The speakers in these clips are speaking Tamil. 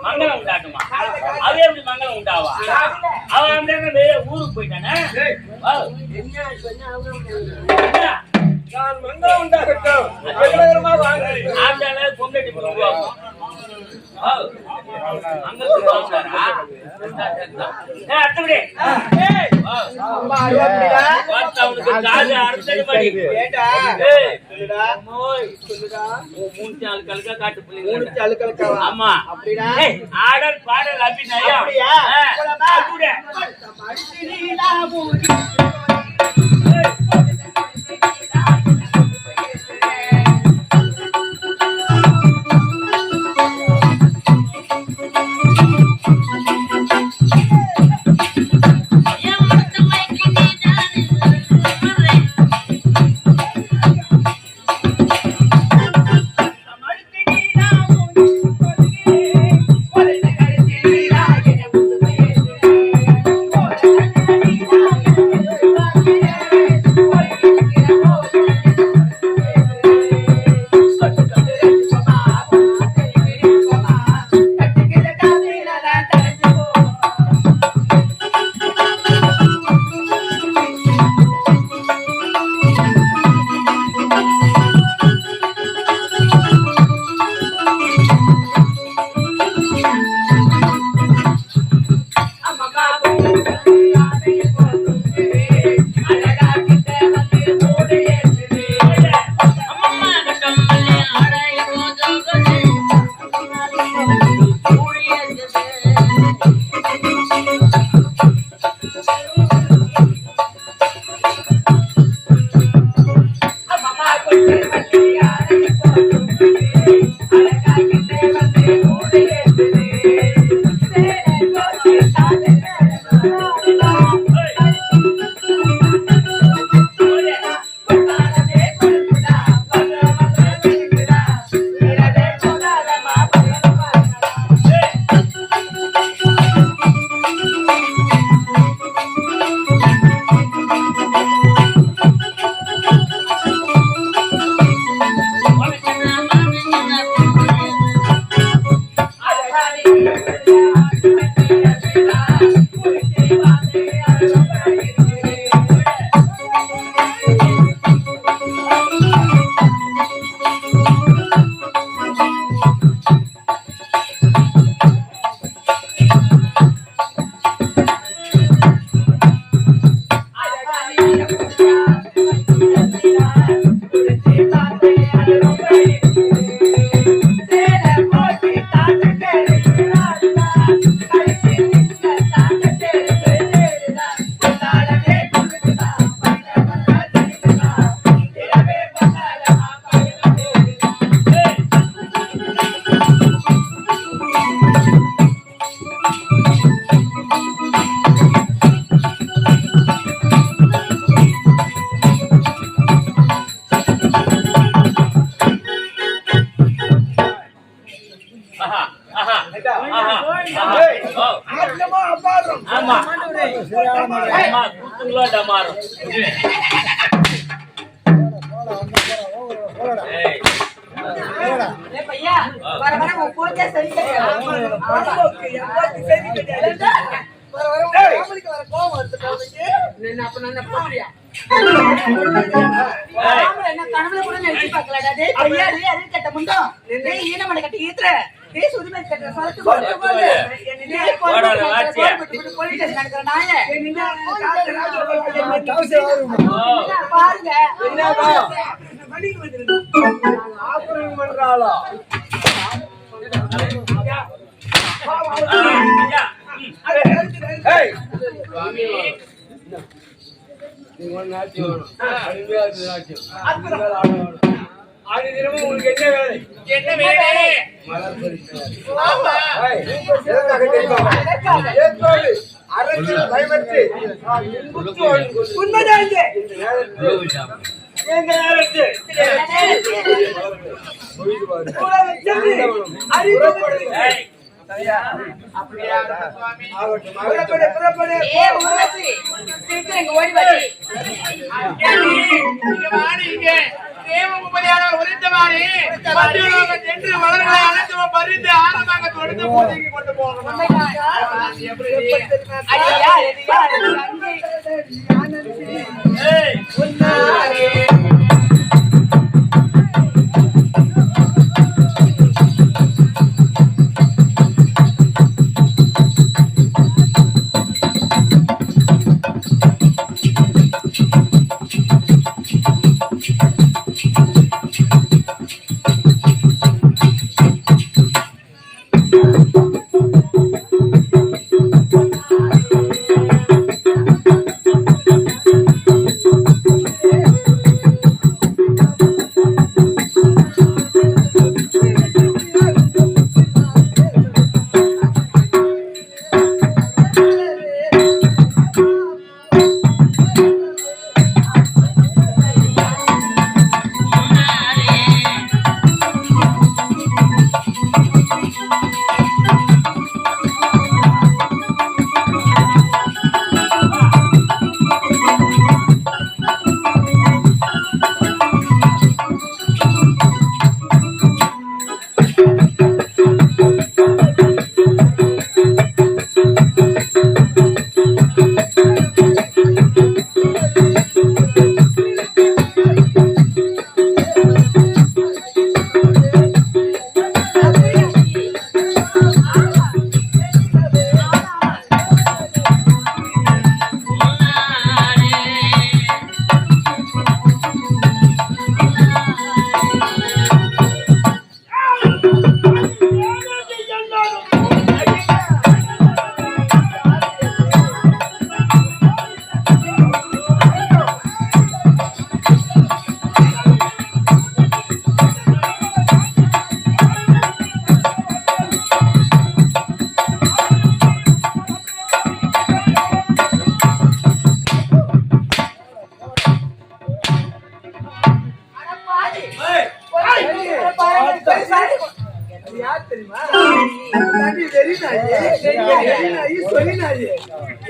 மங்களம் உண்டாட்டுமா? அவ எப்படி மங்களம் உண்டாவா? அவன் அப்படியே ஊருக்கு போயிட்டானே. மங்களம் உண்டாகட்டும். பொங்கட்டி ஆமா ஆடல் பாடல் அபிநயம் தேவ உபதியான குறித்த மாதிரி சென்று வளர்களை அழைத்து பறித்து ஆரம்பமாக தொடுத்து பூஜைக்கு கொண்டு போகணும்.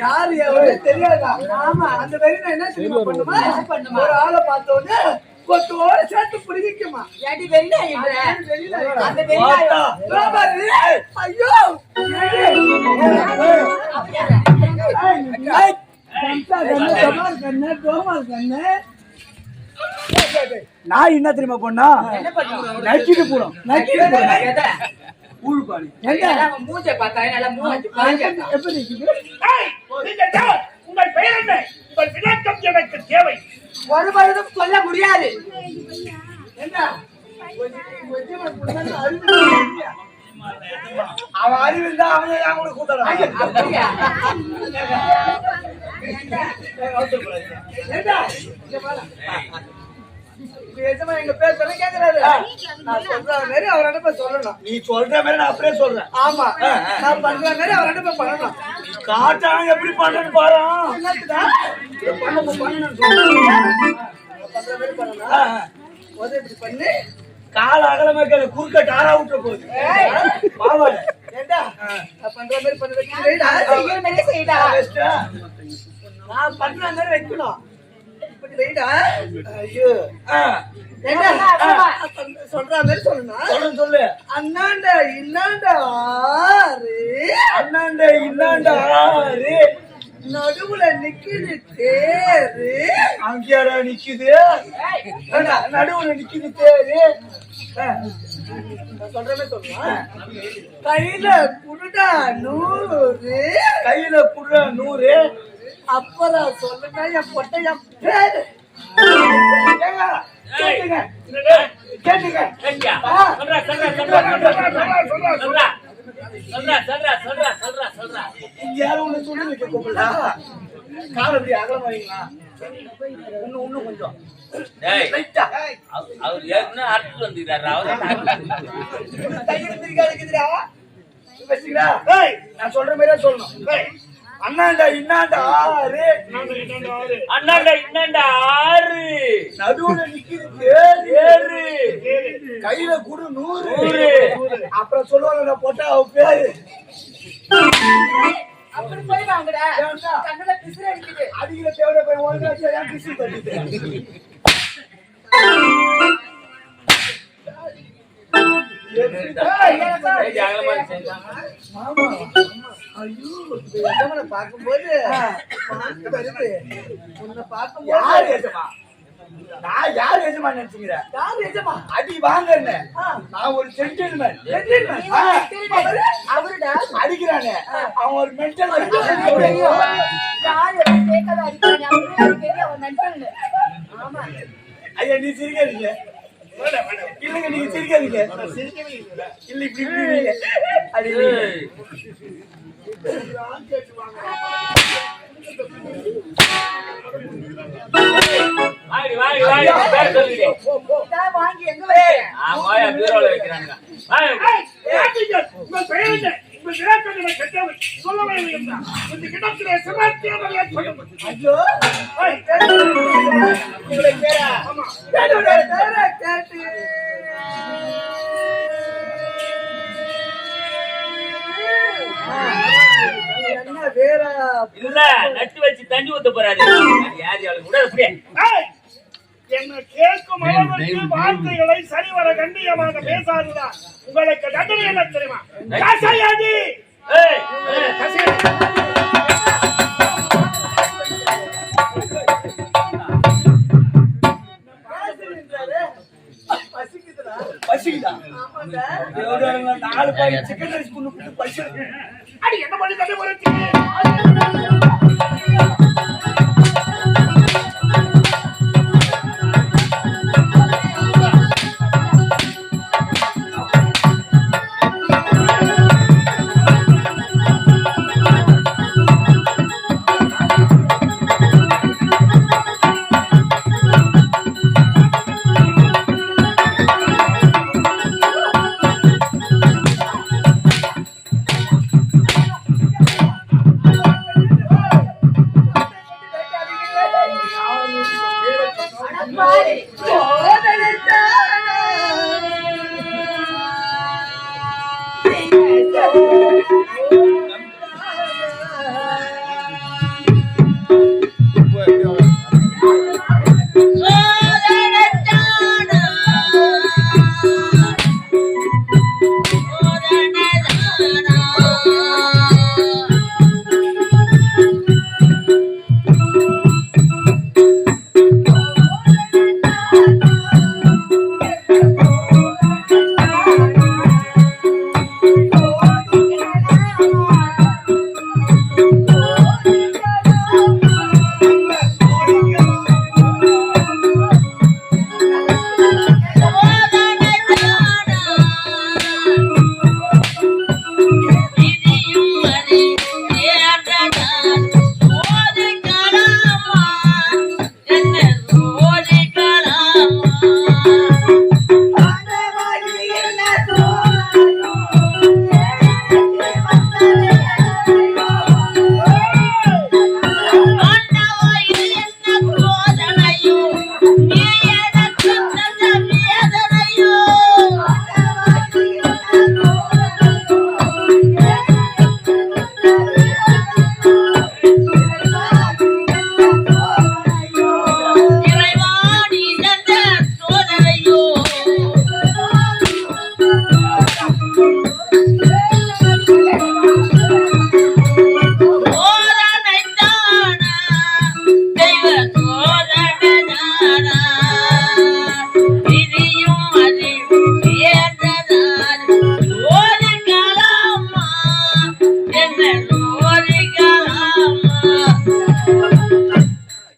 யாரு தெரியாதா? ஆமா, அந்த வெறினா என்ன பண்ணுமா? ஒரு ஆளை பார்த்தோன்னு கொத்தோட சேர்த்து பிடிக்குமா? ஐயோ நான் என்ன தெரியுமா பண்ணா? நக்கிட்டு போறோம் மூஞ்சை பார்த்தா எப்படி உங்கள் பெயர் என்ன? உங்கள் விளக்கம் எனக்கு தேவை. ஒருவரும் சொல்ல முடியாது. அவன் அறிவில் தான் அவனை அவங்களுக்கு கூட்டலாம். எங்க பேர் சொல்ல கேக்குறாரு. நான் சொல்ற மாதிரி அவர் அனுப்ப சொல்லணும். நீ சொல்ற மாதிரி நான் அப்படியே சொல்றேன். ஆமா, நான் பண்ற மாதிரி அவர் அனுப்ப பண்ணணும். காட்டாங்க எப்படி பண்ணணும் பாரு. இப்படி பண்ணி கால அகலமா குறுக்க டாரா விட்டுற போகுது. பண்ற மாதிரி பண்ண நான் பண்ற மாதிரி வைக்கணும். சொல்ற மாதிரி சொல்லணும். சொல்லு. அண்ணாண்ட இன்னாண்ட ஆறு, அண்ணாண்ட இன்னாண்ட ஆறு, நடுவுல நிக்குது தேரு. அங்கேயாரா நிக்குது? நடுவுல நிக்குது தேரு. சொல்றமே சொல்லுமா? கையில குடுடா 100, கையில குடுடா 100. அப்புறம் சொல்லுங்க என் பொட்டைய பேரு. கேட்டுங்க கேட்டுங்க. யாரும் ஒண்ணு சொல்லி வைக்க கூப்பிடா. கால எப்படி அகலம் வைங்களா? இன்னும் கொஞ்சம் அவர் ஏற்கனவே அறுத்து வந்துக்கிறாரு. நான் சொல்ற மாதிரியே சொல்லணும். அண்ணாண்டா இன்னாண்டா ஆறு, அண்ணாண்டா இன்னாண்டா ஆறு, நடுவுல நிக்குது தேரு, கையில குடு 100. அப்புறம் சொல்லுவாங்க போட்டா அவ பேரு. அப்படி போய் வாங்கடா. கண்ணல பிசுறு அடிக்குது. அடிக்கிற தேவட போய் ஒழுங்கா செய்யா பிசுறு தட்டிட்டு. அகலமா செஞ்சாங்க. மாமா ஐயோ இந்த எஜமானை பார்க்கும்போது மானம் வருது. உன்னை பார்க்கும்போது யார் எஜமா? நான் யார் எஜமா நினைச்சுக்கிறேன்? யார் எஜமா? அடி வாங்கன்னு நான் ஒரு ஜென்டில்மேன். அவருடா அடிக்கிறானே அவன் ஒரு மென்டல். யார் எதுவும் கேட்காத அடிக்கிறாங்க. அவரு பெரிய அவன் நண்பன். ஆமா ஐயா நீ சிரிக்காதீங்க. இல்லைங்க நீங்க சிரிக்காதீங்க. இல்ல இப்படி இப்படி அடி வாங்கி வாங்கி வாங்கி பேர் சொல்லிடு. இதான் வாங்கி எங்க வைக்கிறேன்? ஆமா பீரோல வைக்கிறாங்க. உங்கள் பெயர் என்ன? உங்கள் விராக்கங்களை கட்டவை சொல்லவே இல்லை. இந்த கிடத்திலே சிவாத்தியம் ஐயோ உங்களை பேரா? என்னோட பேரை கேட்டு என்ன வேற இல்ல நட்டு வச்சு தண்ணி ஊத்த போறாரு. யாரு அவளுக்கு கூட அப்படியே என்ன கேட்கும் அளவுக்கு வார்த்தைகளை சரிவர கண்ணியமாக பேசாதுதான் உங்களுக்கு தண்டனை என்ன தெரியுமா? கசையடி. ஏய் பசிக்குதா? ஆமாண்டா. எவ்வளோ 4 பாக்கெட் சிக்கன் ரைஸ் கொண்டு போட்டு பசி. அடி என்ன பண்ணி தண்ணி போறீங்க?